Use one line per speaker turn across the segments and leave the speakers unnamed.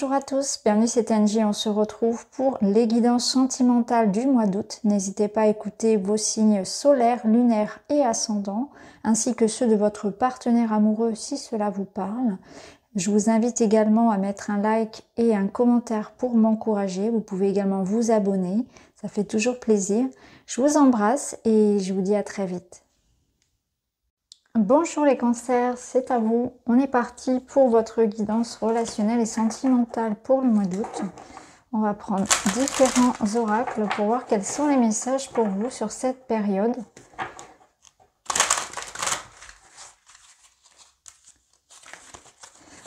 Bonjour à tous, bienvenue c'est Angie, on se retrouve pour les guidances sentimentales du mois d'août. N'hésitez pas à écouter vos signes solaires, lunaires et ascendants, ainsi que ceux de votre partenaire amoureux si cela vous parle. Je vous invite également à mettre un like et un commentaire pour m'encourager. Vous pouvez également vous abonner, ça fait toujours plaisir. Je vous embrasse et je vous dis à très vite. Bonjour les cancers, c'est à vous. On est parti pour votre guidance relationnelle et sentimentale pour le mois d'août. On va prendre différents oracles pour voir quels sont les messages pour vous sur cette période.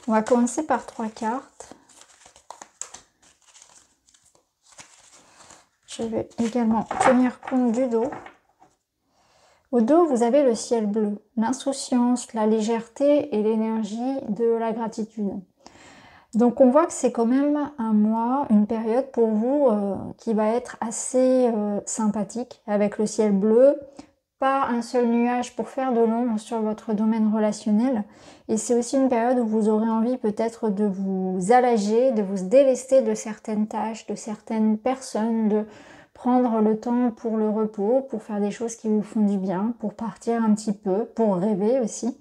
On va commencer par 3 cartes. Je vais également tenir compte du dos. Au dos, vous avez le ciel bleu, l'insouciance, la légèreté et l'énergie de la gratitude. Donc on voit que c'est quand même un mois, une période pour vous qui va être assez sympathique avec le ciel bleu. Pas un seul nuage pour faire de l'ombre sur votre domaine relationnel. Et c'est aussi une période où vous aurez envie peut-être de vous alléger, de vous délester de certaines tâches, de certaines personnes, de prendre le temps pour le repos, pour faire des choses qui vous font du bien, pour partir un petit peu, pour rêver aussi,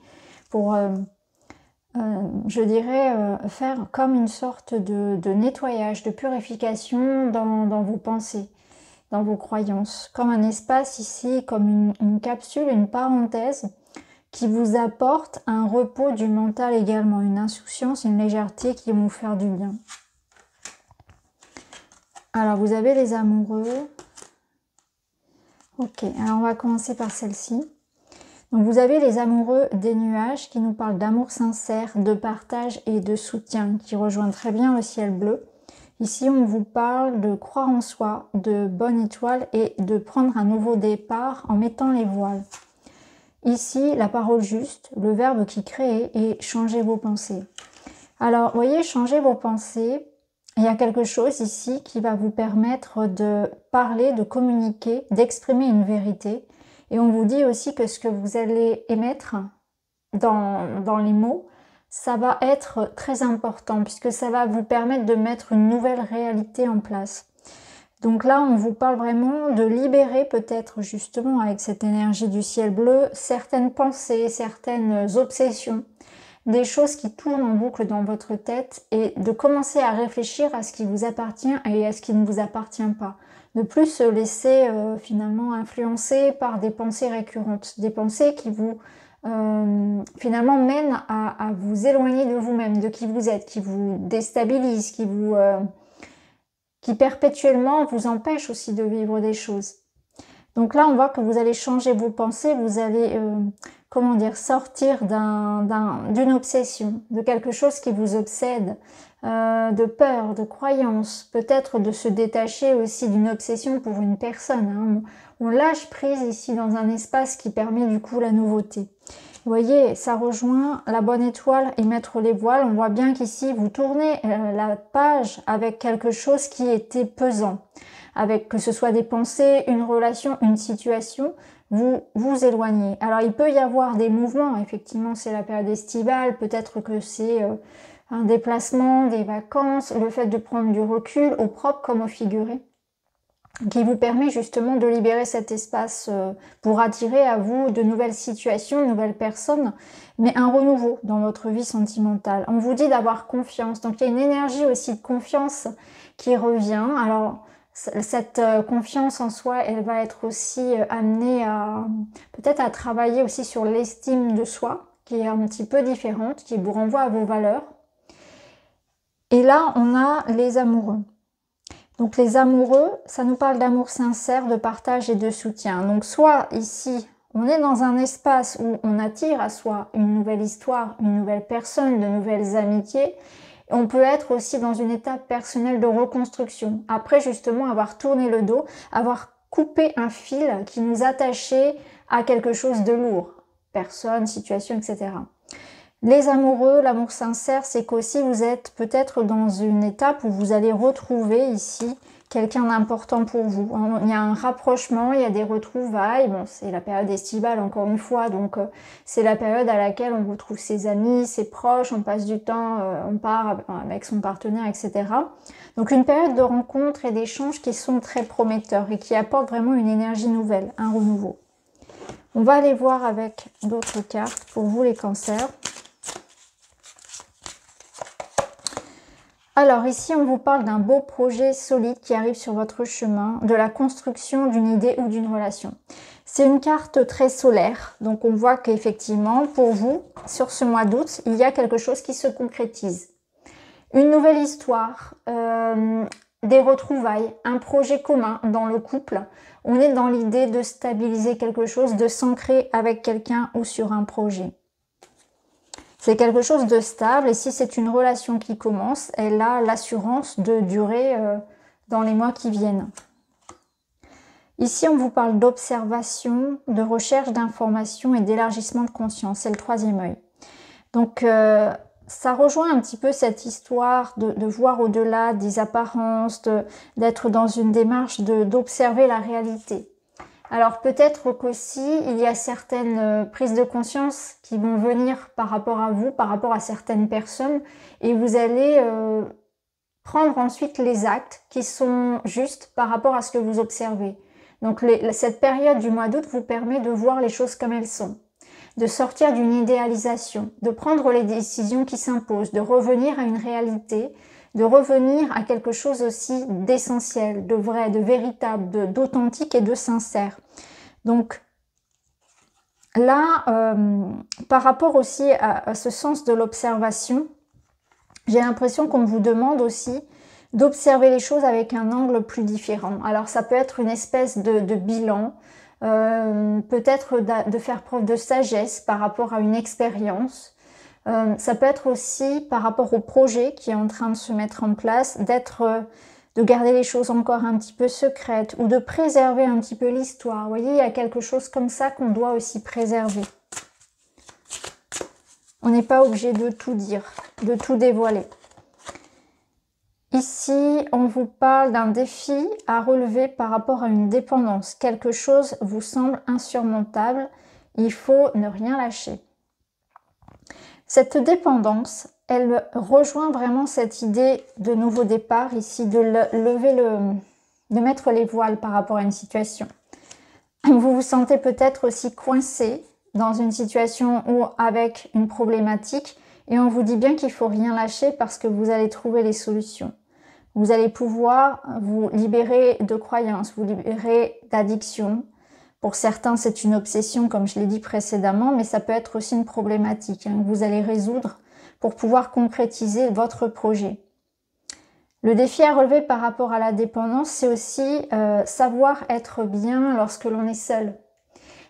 pour, je dirais, faire comme une sorte de nettoyage, de purification dans vos pensées, dans vos croyances, comme un espace ici, comme une capsule, une parenthèse qui vous apporte un repos du mental également, une insouciance, une légèreté qui vont vous faire du bien. Alors, vous avez les amoureux. Ok, alors on va commencer par celle-ci. Donc, vous avez les amoureux des nuages qui nous parlent d'amour sincère, de partage et de soutien, qui rejoint très bien le ciel bleu. Ici, on vous parle de croire en soi, de bonne étoile et de prendre un nouveau départ en mettant les voiles. Ici, la parole juste, le verbe qui crée et changer vos pensées. Alors, vous voyez, changer vos pensées. Il y a quelque chose ici qui va vous permettre de parler, de communiquer, d'exprimer une vérité. Et on vous dit aussi que ce que vous allez émettre dans les mots, ça va être très important puisque ça va vous permettre de mettre une nouvelle réalité en place. Donc là, on vous parle vraiment de libérer peut-être justement avec cette énergie du ciel bleu certaines pensées, certaines obsessions, des choses qui tournent en boucle dans votre tête et de commencer à réfléchir à ce qui vous appartient et à ce qui ne vous appartient pas. Ne plus se laisser finalement influencer par des pensées récurrentes, des pensées qui vous finalement mènent à vous éloigner de vous-même, de qui vous êtes, qui vous déstabilisent, qui perpétuellement vous empêchent aussi de vivre des choses. Donc là, on voit que vous allez changer vos pensées, vous allez, comment dire, sortir d'une obsession, de quelque chose qui vous obsède, de peur, de croyance, peut-être de se détacher aussi d'une obsession pour une personne. Hein. On lâche prise ici dans un espace qui permet du coup la nouveauté. Vous voyez, ça rejoint la bonne étoile et mettre les voiles. On voit bien qu'ici, vous tournez la page avec quelque chose qui était pesant. Avec que ce soit des pensées, une relation, une situation, vous vous éloignez. Alors, il peut y avoir des mouvements. Effectivement, c'est la période estivale. Peut-être que c'est un déplacement, des vacances, le fait de prendre du recul, au propre comme au figuré, qui vous permet justement de libérer cet espace pour attirer à vous de nouvelles situations, de nouvelles personnes, mais un renouveau dans votre vie sentimentale. On vous dit d'avoir confiance. Donc, il y a une énergie aussi de confiance qui revient. Alors, cette confiance en soi, elle va être aussi amenée à peut-être à travailler aussi sur l'estime de soi, qui est un petit peu différente, qui vous renvoie à vos valeurs. Et là, on a les amoureux. Donc les amoureux, ça nous parle d'amour sincère, de partage et de soutien. Donc soit ici, on est dans un espace où on attire à soi une nouvelle histoire, une nouvelle personne, de nouvelles amitiés. On peut être aussi dans une étape personnelle de reconstruction. Après justement avoir tourné le dos, avoir coupé un fil qui nous attachait à quelque chose de lourd. Personne, situation, etc. Les amoureux, l'amour sincère, c'est qu'aussi vous êtes peut-être dans une étape où vous allez retrouver ici quelqu'un d'important pour vous. Il y a un rapprochement, il y a des retrouvailles. Bon, c'est la période estivale encore une fois, donc c'est la période à laquelle on retrouve ses amis, ses proches, on passe du temps, on part avec son partenaire, etc. Donc une période de rencontres et d'échanges qui sont très prometteurs et qui apportent vraiment une énergie nouvelle, un renouveau. On va aller voir avec d'autres cartes pour vous les cancers. Alors ici, on vous parle d'un beau projet solide qui arrive sur votre chemin, de la construction d'une idée ou d'une relation. C'est une carte très solaire, donc on voit qu'effectivement, pour vous, sur ce mois d'août, il y a quelque chose qui se concrétise. Une nouvelle histoire, des retrouvailles, un projet commun dans le couple. On est dans l'idée de stabiliser quelque chose, de s'ancrer avec quelqu'un ou sur un projet. C'est quelque chose de stable et si c'est une relation qui commence, elle a l'assurance de durer dans les mois qui viennent. Ici, on vous parle d'observation, de recherche d'informations et d'élargissement de conscience. C'est le troisième œil. Donc, ça rejoint un petit peu cette histoire de voir au-delà des apparences, d'être dans une démarche d'observer la réalité. Alors peut-être qu'aussi il y a certaines prises de conscience qui vont venir par rapport à vous, par rapport à certaines personnes et vous allez prendre ensuite les actes qui sont justes par rapport à ce que vous observez. Donc cette période du mois d'août vous permet de voir les choses comme elles sont, de sortir d'une idéalisation, de prendre les décisions qui s'imposent, de revenir à une réalité, de revenir à quelque chose aussi d'essentiel, de vrai, de véritable, d'authentique et de sincère. Donc là, par rapport aussi à ce sens de l'observation, j'ai l'impression qu'on vous demande aussi d'observer les choses avec un angle plus différent. Alors ça peut être une espèce de bilan, peut-être de faire preuve de sagesse par rapport à une expérience. Ça peut être aussi par rapport au projet qui est en train de se mettre en place, de garder les choses encore un petit peu secrètes ou de préserver un petit peu l'histoire. Vous voyez, il y a quelque chose comme ça qu'on doit aussi préserver. On n'est pas obligé de tout dire, de tout dévoiler. Ici, on vous parle d'un défi à relever par rapport à une dépendance. Quelque chose vous semble insurmontable, il faut ne rien lâcher. Cette dépendance, elle rejoint vraiment cette idée de nouveau départ ici, de mettre les voiles par rapport à une situation. Vous vous sentez peut-être aussi coincé dans une situation ou avec une problématique et on vous dit bien qu'il ne faut rien lâcher parce que vous allez trouver les solutions. Vous allez pouvoir vous libérer de croyances, vous libérer d'addictions. Pour certains, c'est une obsession, comme je l'ai dit précédemment, mais ça peut être aussi une problématique que vous allez résoudre pour pouvoir concrétiser votre projet. Le défi à relever par rapport à la dépendance, c'est aussi savoir être bien lorsque l'on est seul.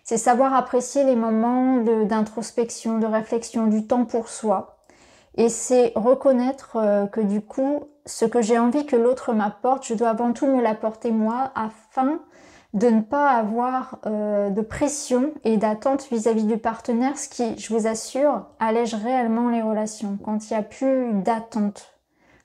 C'est savoir apprécier les moments d'introspection, de réflexion, du temps pour soi. Et c'est reconnaître que du coup, ce que j'ai envie que l'autre m'apporte, je dois avant tout me l'apporter moi afin de ne pas avoir de pression et d'attente vis-à-vis du partenaire, ce qui, je vous assure, allège réellement les relations. Quand il n'y a plus d'attente,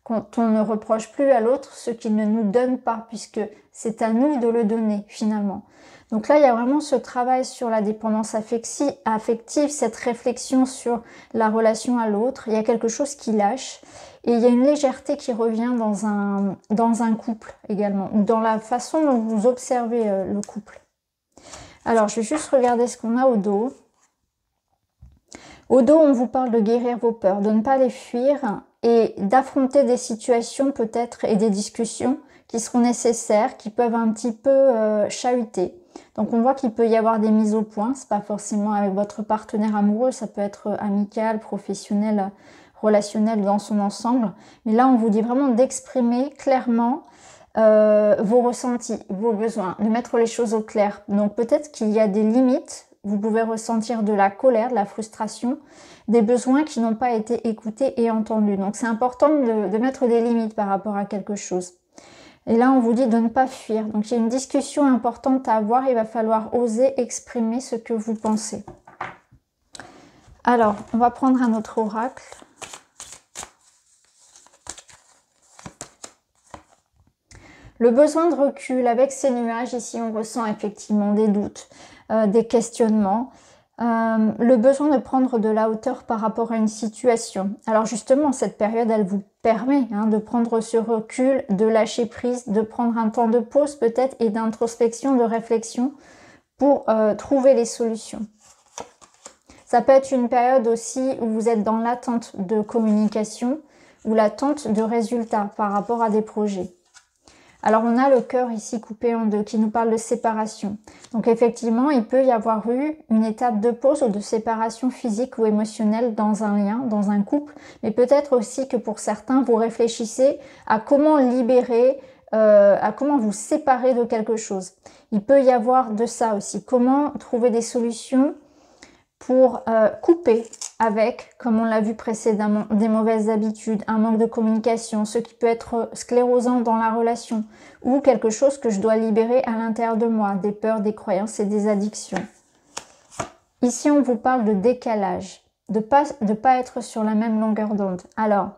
quand on ne reproche plus à l'autre ce qu'il ne nous donne pas, puisque c'est à nous de le donner finalement. Donc là, il y a vraiment ce travail sur la dépendance affective, cette réflexion sur la relation à l'autre. Il y a quelque chose qui lâche et il y a une légèreté qui revient dans un couple également, ou dans la façon dont vous observez le couple. Alors, je vais juste regarder ce qu'on a au dos. Au dos, on vous parle de guérir vos peurs, de ne pas les fuir et d'affronter des situations peut-être et des discussions qui seront nécessaires, qui peuvent un petit peu chahuter. Donc on voit qu'il peut y avoir des mises au point, c'est pas forcément avec votre partenaire amoureux, ça peut être amical, professionnel, relationnel dans son ensemble. Mais là on vous dit vraiment d'exprimer clairement vos ressentis, vos besoins, de mettre les choses au clair. Donc peut-être qu'il y a des limites, vous pouvez ressentir de la colère, de la frustration, des besoins qui n'ont pas été écoutés et entendus. Donc c'est important de mettre des limites par rapport à quelque chose. Et là, on vous dit de ne pas fuir. Donc, il y a une discussion importante à avoir. Il va falloir oser exprimer ce que vous pensez. Alors, on va prendre un autre oracle. Le besoin de recul, avec ces nuages, ici on ressent effectivement des doutes, des questionnements, le besoin de prendre de la hauteur par rapport à une situation. Alors justement, cette période, elle vous permet de prendre ce recul, de lâcher prise, de prendre un temps de pause peut-être et d'introspection, de réflexion pour trouver les solutions. Ça peut être une période aussi où vous êtes dans l'attente de communication ou l'attente de résultats par rapport à des projets. Alors on a le cœur ici coupé en deux qui nous parle de séparation. Donc effectivement, il peut y avoir eu une étape de pause ou de séparation physique ou émotionnelle dans un lien, dans un couple. Mais peut-être aussi que pour certains, vous réfléchissez à comment libérer, à comment vous séparer de quelque chose. Il peut y avoir de ça aussi. Comment trouver des solutions pour couper avec, comme on l'a vu précédemment, des mauvaises habitudes, un manque de communication, ce qui peut être sclérosant dans la relation, ou quelque chose que je dois libérer à l'intérieur de moi, des peurs, des croyances et des addictions. Ici, on vous parle de décalage, de pas être sur la même longueur d'onde. Alors,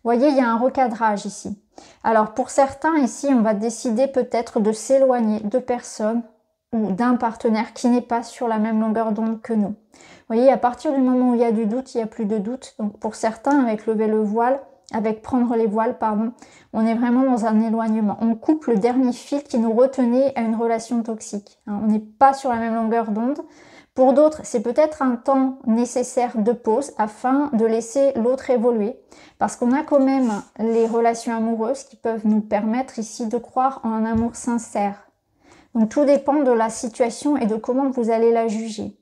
voyez, il y a un recadrage ici. Alors, pour certains, ici, on va décider peut-être de s'éloigner de personnes ou d'un partenaire qui n'est pas sur la même longueur d'onde que nous. Vous voyez, à partir du moment où il y a du doute, il n'y a plus de doute. Donc pour certains, avec lever le voile, avec prendre les voiles, pardon, on est vraiment dans un éloignement. On coupe le dernier fil qui nous retenait à une relation toxique. On n'est pas sur la même longueur d'onde. Pour d'autres, c'est peut-être un temps nécessaire de pause afin de laisser l'autre évoluer. Parce qu'on a quand même les relations amoureuses qui peuvent nous permettre ici de croire en un amour sincère. Donc tout dépend de la situation et de comment vous allez la juger.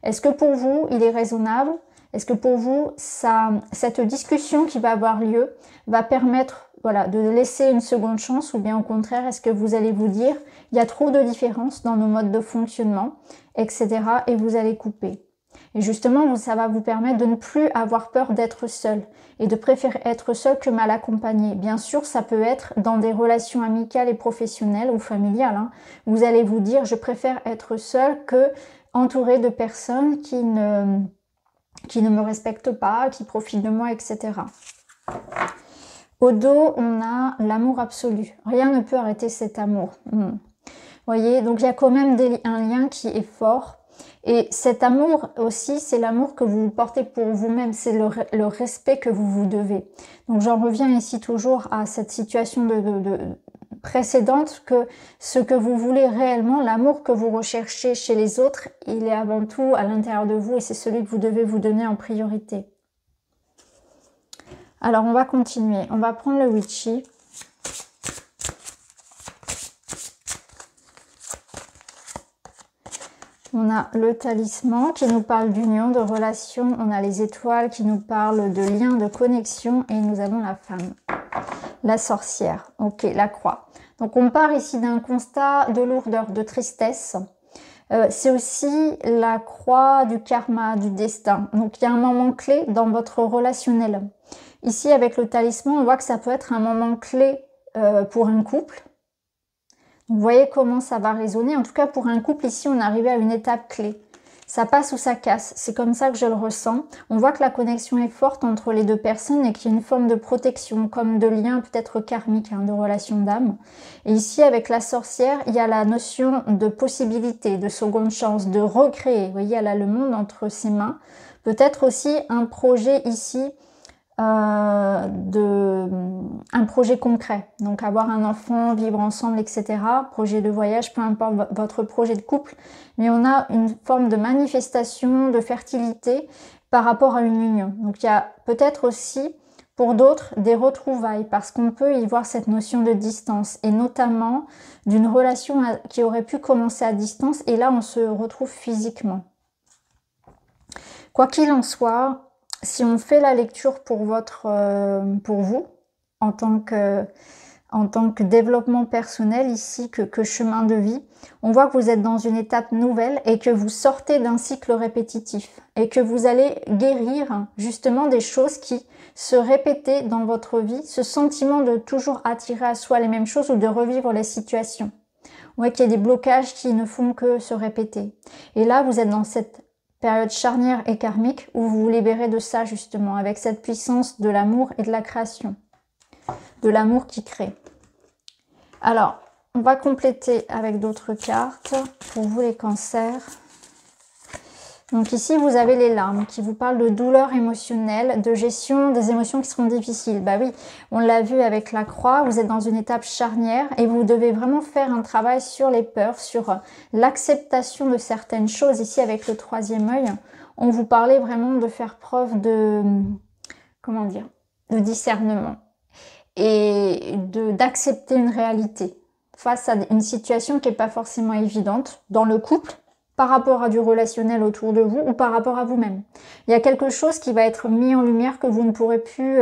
Est-ce que pour vous, il est raisonnable? Est-ce que pour vous, cette discussion qui va avoir lieu va permettre de laisser une seconde chance? Ou bien au contraire, est-ce que vous allez vous dire, il y a trop de différences dans nos modes de fonctionnement, etc. et vous allez couper. Et justement, ça va vous permettre de ne plus avoir peur d'être seul et de préférer être seul que mal accompagné. Bien sûr, ça peut être dans des relations amicales et professionnelles ou familiales. Vous allez vous dire, je préfère être seul que entouré de personnes qui ne me respectent pas, qui profitent de moi, etc. Au dos, on a l'amour absolu. Rien ne peut arrêter cet amour. Vous voyez, donc il y a quand même un lien qui est fort. Et cet amour aussi, c'est l'amour que vous portez pour vous-même, c'est le respect que vous vous devez. Donc j'en reviens ici toujours à cette situation précédente, que ce que vous voulez réellement, l'amour que vous recherchez chez les autres, il est avant tout à l'intérieur de vous et c'est celui que vous devez vous donner en priorité. Alors on va continuer, on va prendre le Witchy. On a le talisman qui nous parle d'union, de relation. On a les étoiles qui nous parlent de lien, de connexion. Et nous avons la femme, la sorcière. Ok, la croix. Donc on part ici d'un constat de lourdeur, de tristesse. C'est aussi la croix du karma, du destin. Donc il y a un moment clé dans votre relationnel. Ici avec le talisman, on voit que ça peut être un moment clé pour un couple. Vous voyez comment ça va résonner. En tout cas, pour un couple, ici, on est arrivé à une étape clé. Ça passe ou ça casse. C'est comme ça que je le ressens. On voit que la connexion est forte entre les deux personnes et qu'il y a une forme de protection, comme de lien peut-être karmique, de relation d'âme. Et ici, avec la sorcière, il y a la notion de possibilité, de seconde chance, de recréer. Vous voyez, elle a le monde entre ses mains. Peut-être aussi un projet ici, un projet concret, donc avoir un enfant, vivre ensemble, etc. Projet de voyage, peu importe votre projet de couple, mais on a une forme de manifestation, de fertilité par rapport à une union. Donc il y a peut-être aussi pour d'autres des retrouvailles, parce qu'on peut y voir cette notion de distance, et notamment d'une relation qui aurait pu commencer à distance, et là on se retrouve physiquement. Quoi qu'il en soit, si on fait la lecture pour vous, en tant que développement personnel ici, que chemin de vie, on voit que vous êtes dans une étape nouvelle et que vous sortez d'un cycle répétitif et que vous allez guérir justement des choses qui se répétaient dans votre vie, ce sentiment de toujours attirer à soi les mêmes choses ou de revivre les situations. On voit qu'il y a des blocages qui ne font que se répéter. Et là, vous êtes dans cette période charnière et karmique où vous vous libérez de ça justement, avec cette puissance de l'amour et de la création, de l'amour qui crée. Alors, on va compléter avec d'autres cartes pour vous les cancers. Donc ici, vous avez les larmes qui vous parlent de douleur émotionnelle, de gestion des émotions qui seront difficiles. Bah oui, on l'a vu avec la croix, vous êtes dans une étape charnière et vous devez vraiment faire un travail sur les peurs, sur l'acceptation de certaines choses. Ici, avec le troisième œil, on vous parlait vraiment de faire preuve de, comment dire, de discernement et d'accepter une réalité face à une situation qui n'est pas forcément évidente dans le couple, par rapport à du relationnel autour de vous ou par rapport à vous-même. Il y a quelque chose qui va être mis en lumière que vous ne pourrez plus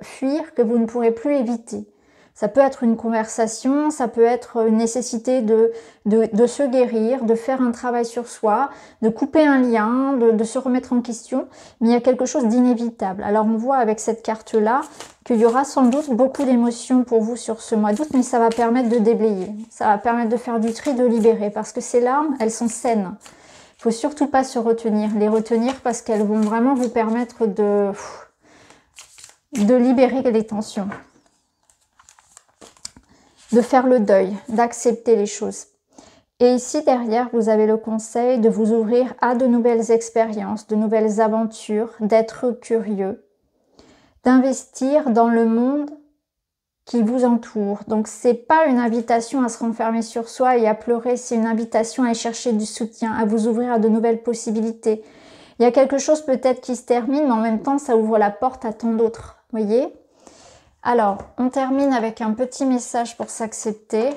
fuir, que vous ne pourrez plus éviter. Ça peut être une conversation, ça peut être une nécessité de se guérir, de faire un travail sur soi, de couper un lien, de se remettre en question, mais il y a quelque chose d'inévitable. Alors on voit avec cette carte-là qu'il y aura sans doute beaucoup d'émotions pour vous sur ce mois d'août, mais ça va permettre de déblayer, ça va permettre de faire du tri, de libérer, parce que ces larmes, elles sont saines. Il faut surtout pas se retenir, les retenir parce qu'elles vont vraiment vous permettre de libérer les tensions, de faire le deuil, d'accepter les choses. Et ici derrière, vous avez le conseil de vous ouvrir à de nouvelles expériences, de nouvelles aventures, d'être curieux, d'investir dans le monde qui vous entoure. Donc c'est pas une invitation à se renfermer sur soi et à pleurer, c'est une invitation à aller chercher du soutien, à vous ouvrir à de nouvelles possibilités. Il y a quelque chose peut-être qui se termine, mais en même temps ça ouvre la porte à tant d'autres, voyez? Alors, on termine avec un petit message pour s'accepter.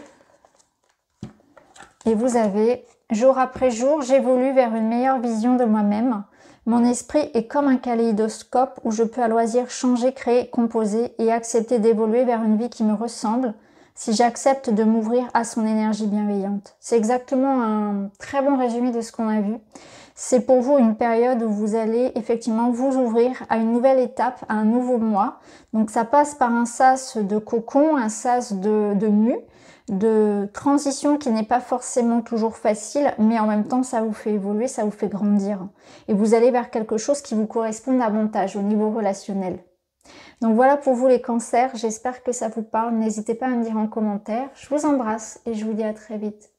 Et vous avez, jour après jour, j'évolue vers une meilleure vision de moi-même. Mon esprit est comme un kaléidoscope où je peux à loisir changer, créer, composer et accepter d'évoluer vers une vie qui me ressemble si j'accepte de m'ouvrir à son énergie bienveillante. C'est exactement un très bon résumé de ce qu'on a vu. C'est pour vous une période où vous allez effectivement vous ouvrir à une nouvelle étape, à un nouveau mois. Donc ça passe par un sas de cocon, un sas de mue, de transition qui n'est pas forcément toujours facile, mais en même temps ça vous fait évoluer, ça vous fait grandir. Et vous allez vers quelque chose qui vous correspond davantage au niveau relationnel. Donc voilà pour vous les cancers, j'espère que ça vous parle. N'hésitez pas à me dire en commentaire. Je vous embrasse et je vous dis à très vite.